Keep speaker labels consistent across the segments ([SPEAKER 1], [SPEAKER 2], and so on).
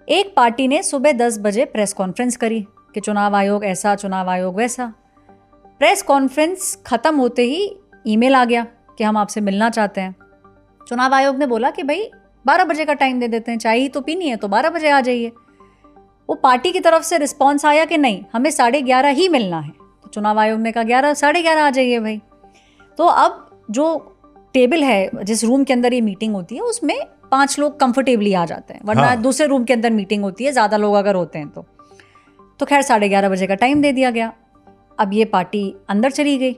[SPEAKER 1] एक पार्टी ने सुबह 10 बजे प्रेस कॉन्फ्रेंस करी कि चुनाव आयोग ऐसा, चुनाव आयोग वैसा। प्रेस कॉन्फ्रेंस ख़त्म होते ही ईमेल आ गया कि हम आपसे मिलना चाहते हैं। चुनाव आयोग ने बोला कि भाई 12 बजे का टाइम दे देते हैं, चाय ही तो पीनी है तो 12 बजे आ जाइए। वो पार्टी की तरफ से रिस्पॉन्स आया कि नहीं, हमें 11:30 ही मिलना है। तो चुनाव आयोग ने कहा 11, 11:30 आ जाइए भाई। तो अब जो टेबल है, जिस रूम के अंदर ये मीटिंग होती है, उसमें 5 लोग कंफर्टेबली आ जाते हैं, वरना दूसरे रूम के अंदर मीटिंग होती है ज़्यादा लोग अगर होते हैं तो खैर 11:30 बजे का टाइम दे दिया गया। अब ये पार्टी अंदर चली गई।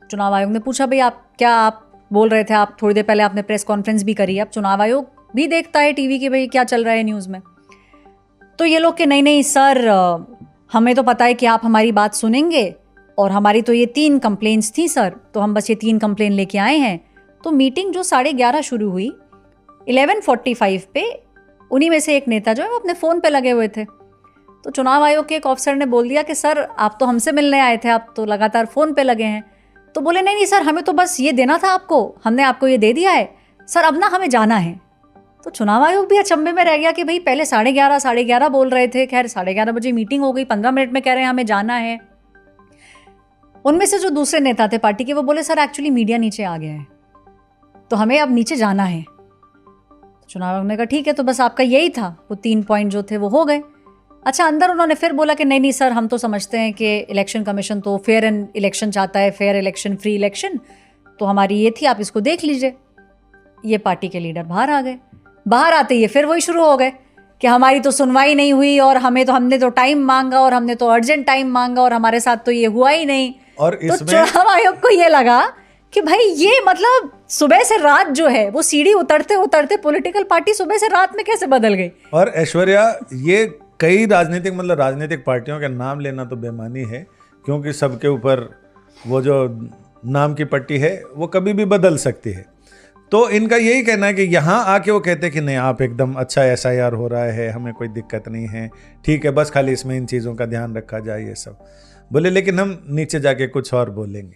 [SPEAKER 1] चुनाव आयोग ने पूछा भाई आप बोल रहे थे, आप थोड़ी देर पहले आपने प्रेस कॉन्फ्रेंस भी करी है। अब चुनाव आयोग भी देखता है टीवी की भाई क्या चल रहा है न्यूज़ में। तो ये लोग कि नहीं सर, हमें तो पता है कि आप हमारी बात सुनेंगे और हमारी तो ये 3 कंप्लेंट्स थी सर, तो हम बस ये 3 कंप्लेंट लेके आए हैं। तो मीटिंग जो 11:30 शुरू हुई, 11:45 पे उन्हीं में से एक नेता जो है वो अपने फ़ोन पे लगे हुए थे। तो चुनाव आयोग के एक ऑफिसर ने बोल दिया कि सर आप तो हमसे मिलने आए थे, आप तो लगातार फ़ोन पे लगे हैं। तो बोले नहीं सर, हमें तो बस ये देना था आपको, हमने आपको ये दे दिया है सर, अब ना हमें जाना है। तो चुनाव आयोग भी अचंभे में रह गया कि भाई पहले 11:30 बोल रहे थे, खैर 11:30 बजे मीटिंग हो गई, 15 मिनट में कह रहे हैं हमें जाना है। उनमें से जो दूसरे नेता थे पार्टी के, वो बोले सर एक्चुअली मीडिया नीचे आ गया है तो हमें अब नीचे जाना है। तो चुनाव आयोग ने कहा ठीक है, तो बस आपका यही था, वो 3 पॉइंट जो थे वो हो गए। अच्छा, अंदर उन्होंने फिर बोला कि नहीं सर, हम तो समझते हैं कि इलेक्शन कमीशन तो फेयर एंड इलेक्शन चाहता है, फेयर इलेक्शन, फ्री इलेक्शन, तो हमारी ये थी, आप इसको देख लीजिए। ये पार्टी के लीडर बाहर आ गए। बाहर आते ही फिर वही शुरू हो गए कि हमारी तो सुनवाई नहीं हुई और हमने तो टाइम मांगा और हमने तो अर्जेंट टाइम मांगा और हमारे साथ तो ये हुआ ही नहीं।
[SPEAKER 2] और
[SPEAKER 1] तो चुनाव आयोग को ये लगा कि भाई ये मतलब सुबह से रात जो है वो सीढ़ी उतरते उतरते पॉलिटिकल पार्टी सुबह से रात में कैसे बदल गई।
[SPEAKER 2] और ऐश्वर्या, ये कई राजनीतिक पार्टियों का नाम लेना तो बेमानी है, क्योंकि सबके ऊपर वो जो नाम की पट्टी है वो कभी भी बदल सकती है। तो इनका यही कहना है कि यहाँ आके वो कहते हैं कि नहीं, आप एकदम अच्छा SIR हो रहा है, हमें कोई दिक्कत नहीं है, ठीक है, बस खाली इसमें इन चीज़ों का ध्यान रखा जाए, ये सब बोले, लेकिन हम नीचे जाके कुछ और बोलेंगे।